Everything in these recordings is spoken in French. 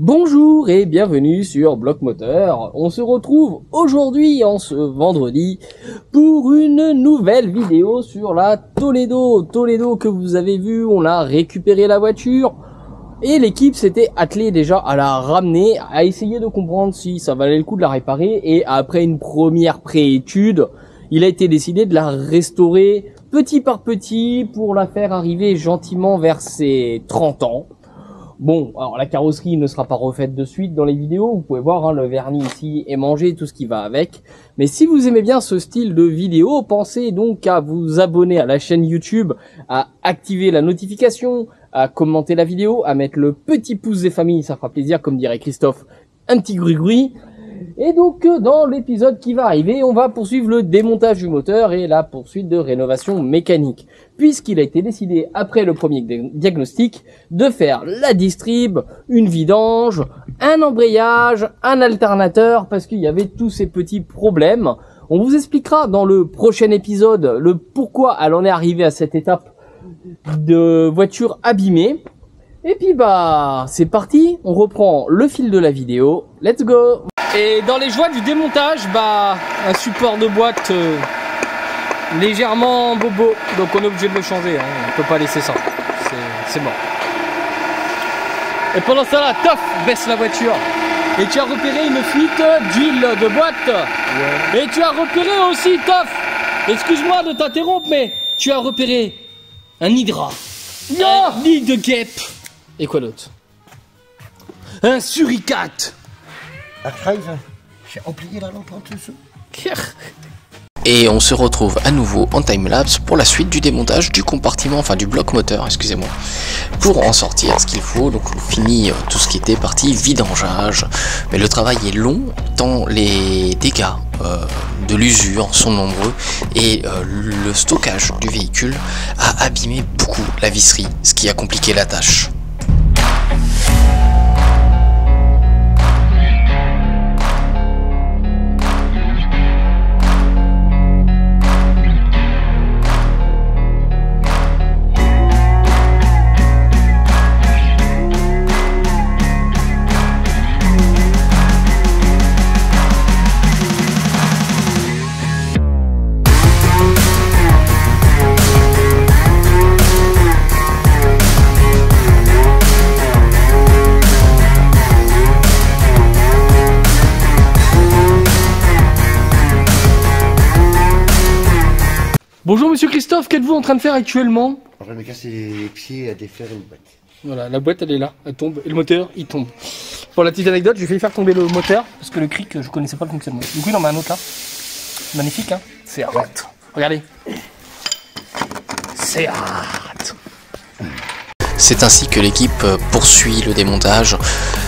Bonjour et bienvenue sur Bloc Moteur. On se retrouve aujourd'hui en ce vendredi pour une nouvelle vidéo sur la Toledo. Toledo que vous avez vu, on a récupéré la voiture et l'équipe s'était attelée déjà à la ramener, à essayer de comprendre si ça valait le coup de la réparer, et après une première préétude, il a été décidé de la restaurer petit par petit pour la faire arriver gentiment vers ses 30 ans. Bon, alors la carrosserie ne sera pas refaite de suite dans les vidéos, vous pouvez voir hein, le vernis ici est mangé, tout ce qui va avec. Mais si vous aimez bien ce style de vidéo, pensez donc à vous abonner à la chaîne YouTube, à activer la notification, à commenter la vidéo, à mettre le petit pouce des familles, ça fera plaisir, comme dirait Christophe, un petit bruit. Et donc dans l'épisode qui va arriver, on va poursuivre le démontage du moteur et la poursuite de rénovation mécanique, puisqu'il a été décidé après le premier diagnostic de faire la distrib, une vidange, un embrayage, un alternateur, parce qu'il y avait tous ces petits problèmes. On vous expliquera dans le prochain épisode le pourquoi elle en est arrivée à cette étape de voiture abîmée. Et puis bah c'est parti, on reprend le fil de la vidéo, let's go. Et dans les joies du démontage, bah un support de boîte légèrement bobo, donc on est obligé de le changer, hein. On peut pas laisser ça, c'est mort. Et pendant ça là, Toff baisse la voiture. Et tu as repéré une fuite d'huile de boîte. Ouais. Et tu as repéré aussi, Toff, excuse-moi de t'interrompre, mais tu as repéré un hydra, un nid de guêpe. Et quoi d'autre? Un suricate. J'ai oublié la lampe en dessous. Et on se retrouve à nouveau en timelapse pour la suite du démontage du compartiment, enfin du bloc moteur, excusez-moi, pour en sortir ce qu'il faut. Donc on finit tout ce qui était partie vidangeage, mais le travail est long tant les dégâts de l'usure sont nombreux et le stockage du véhicule a abîmé beaucoup la visserie, ce qui a compliqué la tâche. Bonjour monsieur Christophe, qu'êtes-vous en train de faire actuellement? Je vais me casser les pieds à défaire une boîte. Voilà, la boîte elle est là, elle tombe, et le moteur il tombe. Pour la petite anecdote, j'ai failli faire tomber le moteur, parce que le cric, je connaissais pas le fonctionnement. Du coup il en met un autre là. Magnifique hein. C'est hard. Regardez. C'est hard. C'est ainsi que l'équipe poursuit le démontage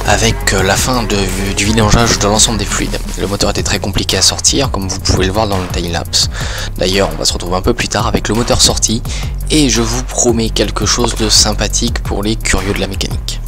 avec la fin du vidangeage de l'ensemble des fluides. Le moteur était très compliqué à sortir, comme vous pouvez le voir dans le timelapse. D'ailleurs, on va se retrouver un peu plus tard avec le moteur sorti, et je vous promets quelque chose de sympathique pour les curieux de la mécanique.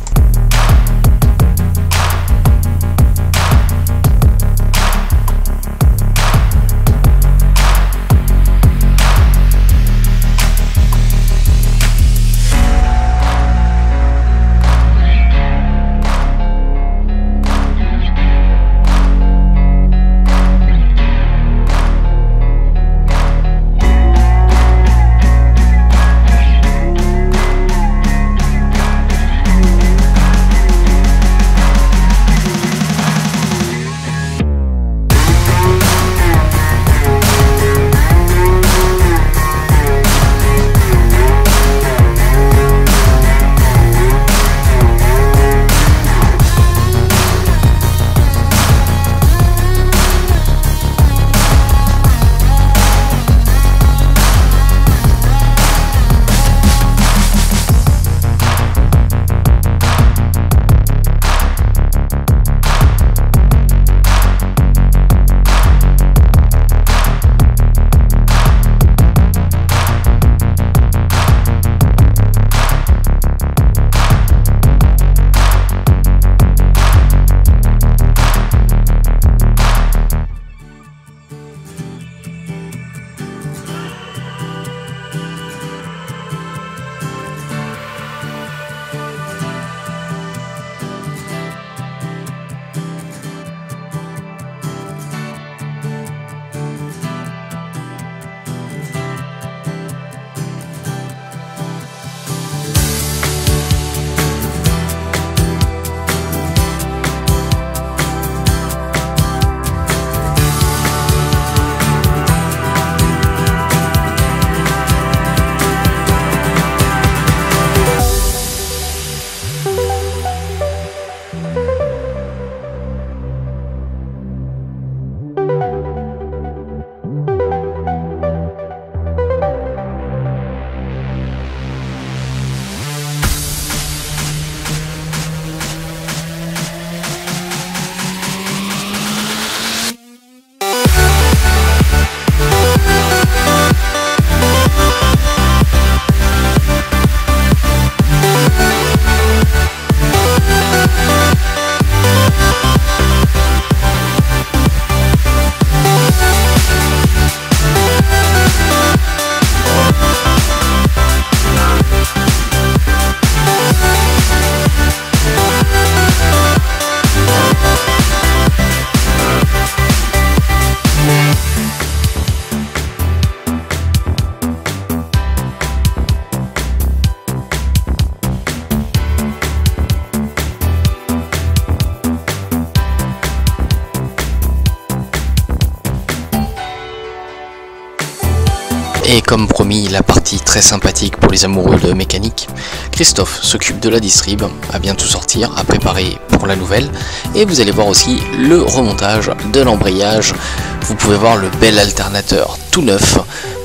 Et comme promis, la partie très sympathique pour les amoureux de mécanique, Christophe s'occupe de la distrib, à bien tout sortir, à préparer pour la nouvelle, et vous allez voir aussi le remontage de l'embrayage. Vous pouvez voir le bel alternateur tout neuf.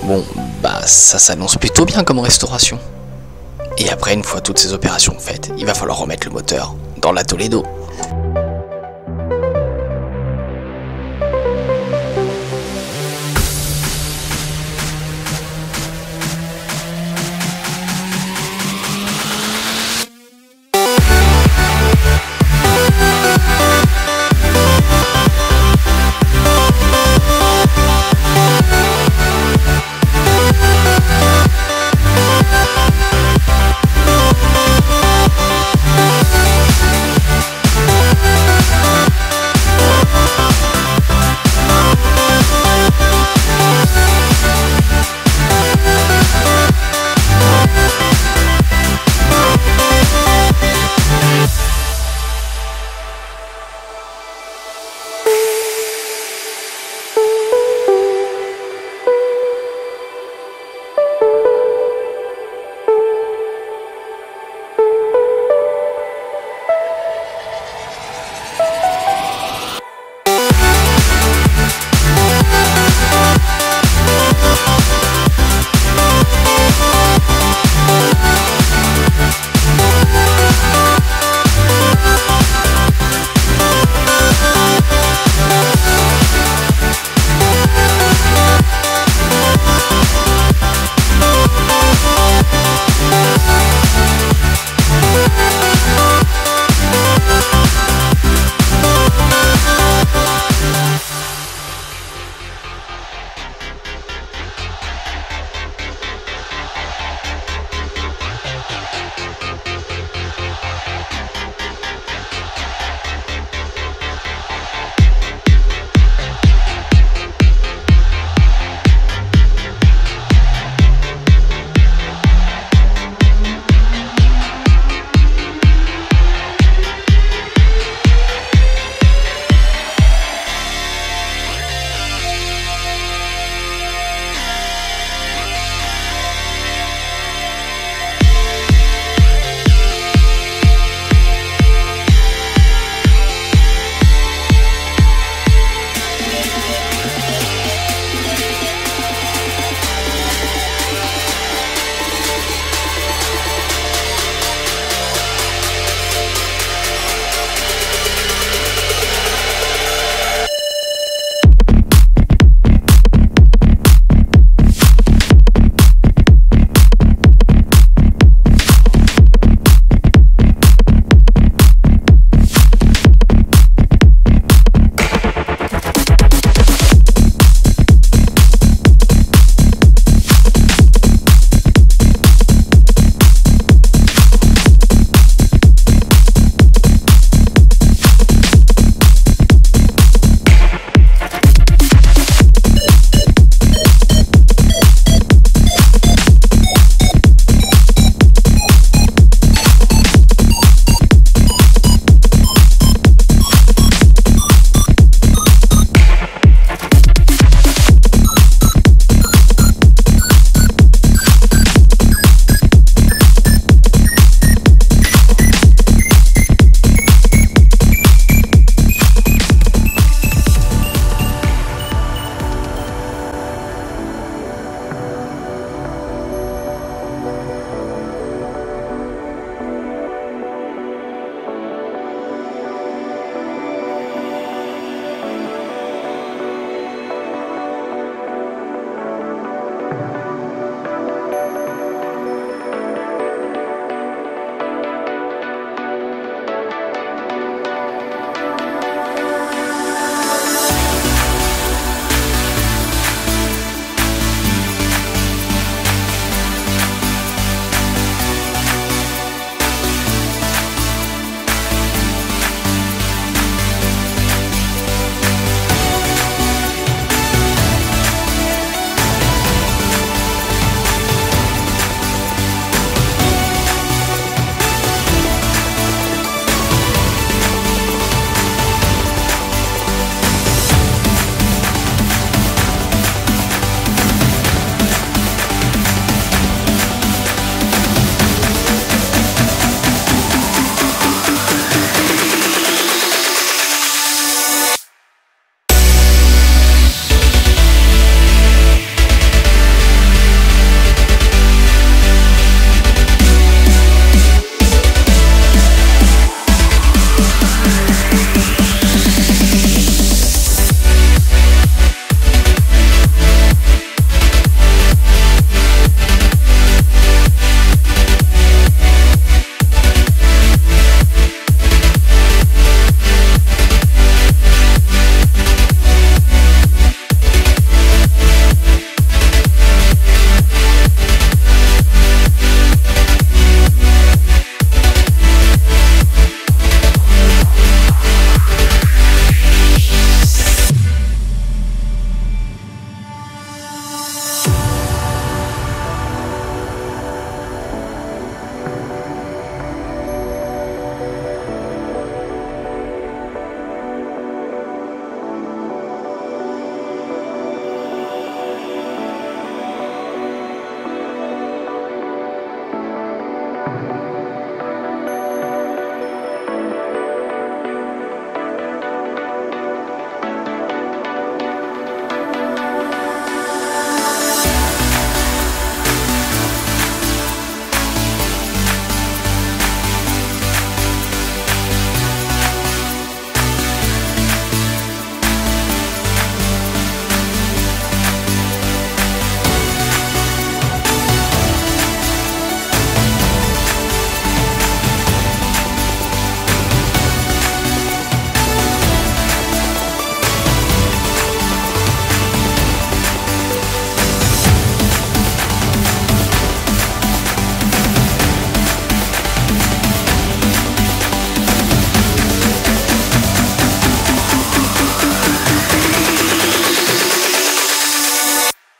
Bon, bah ça s'annonce plutôt bien comme restauration. Et après, une fois toutes ces opérations faites, il va falloir remettre le moteur dans la Toledo.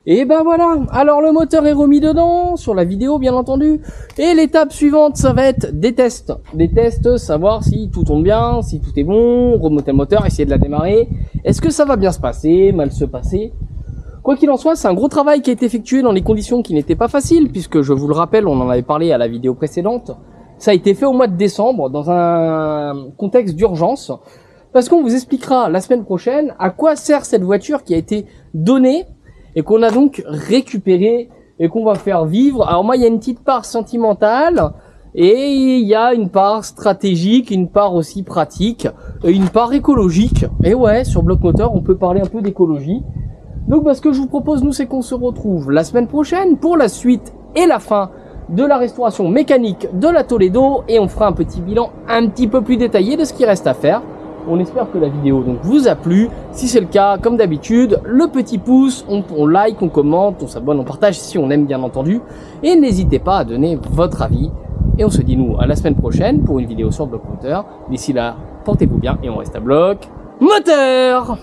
Et ben voilà, alors le moteur est remis dedans, sur la vidéo bien entendu, et l'étape suivante ça va être des tests. Des tests, savoir si tout tourne bien, si tout est bon, remonter le moteur, essayer de la démarrer, est-ce que ça va bien se passer, mal se passer. Quoi qu'il en soit, c'est un gros travail qui a été effectué dans les conditions qui n'étaient pas faciles, puisque je vous le rappelle, on en avait parlé à la vidéo précédente, ça a été fait au mois de décembre, dans un contexte d'urgence, parce qu'on vous expliquera la semaine prochaine à quoi sert cette voiture qui a été donnée, et qu'on a donc récupéré et qu'on va faire vivre. Alors moi, il y a une petite part sentimentale et il y a une part stratégique, une part aussi pratique et une part écologique. Et ouais, sur Bloc Moteur, on peut parler un peu d'écologie. Donc ce que je vous propose, nous, c'est qu'on se retrouve la semaine prochaine pour la suite et la fin de la restauration mécanique de la Toledo et on fera un petit bilan un petit peu plus détaillé de ce qui reste à faire. On espère que la vidéo donc vous a plu. Si c'est le cas, comme d'habitude, le petit pouce, on like, on commente, on s'abonne, on partage si on aime bien entendu. Et n'hésitez pas à donner votre avis. Et on se dit nous à la semaine prochaine pour une vidéo sur Bloc Moteur. D'ici là, portez-vous bien et on reste à Bloc Moteur.